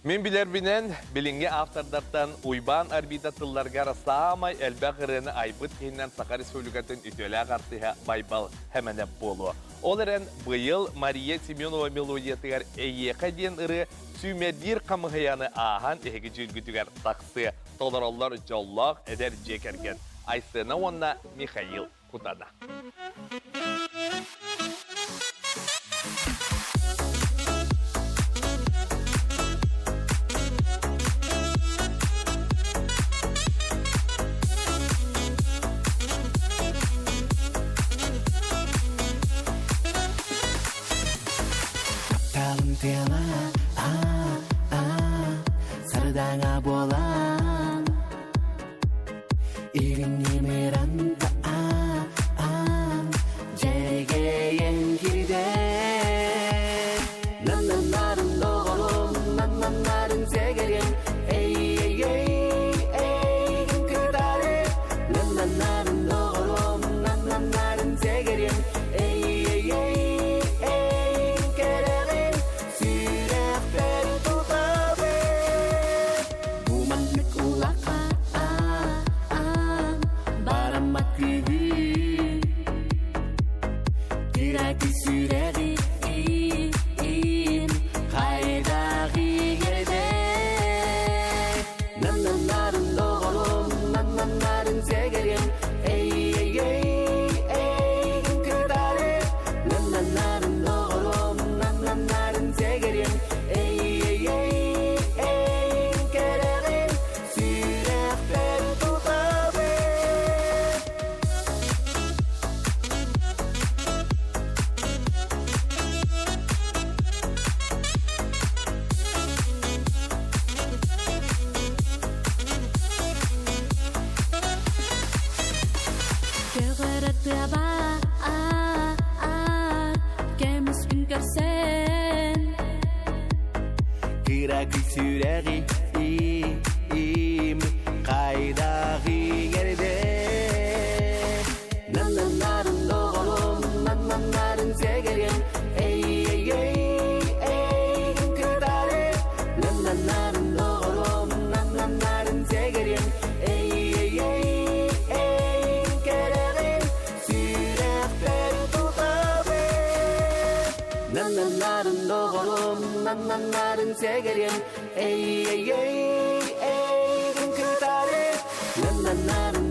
Мен билербинен билинге автордардан уйбан орбитатылларга самай элбе кырыны айбыт кейінен Сақа Республикатын ütөлі ағартыға байбал хәмәнеп болу. Ол әрін бұйыл Мария Семенова мелодиятығар әйеқа ден ұры сүймедір қамығаяны аған әйгі жүргітігер тақсы толаралар жоллақ әдер жекерген. Айсена онна Михаил құтана. Tela, sarıdana bolan İrinnimiranda, jegeyen giride Nananların doğulum, nananların zegeyen Ey, kırdarı Nananların doğulum, nananların zegeyen Ey, Nananların zegeyen ey, kırdarı Nananların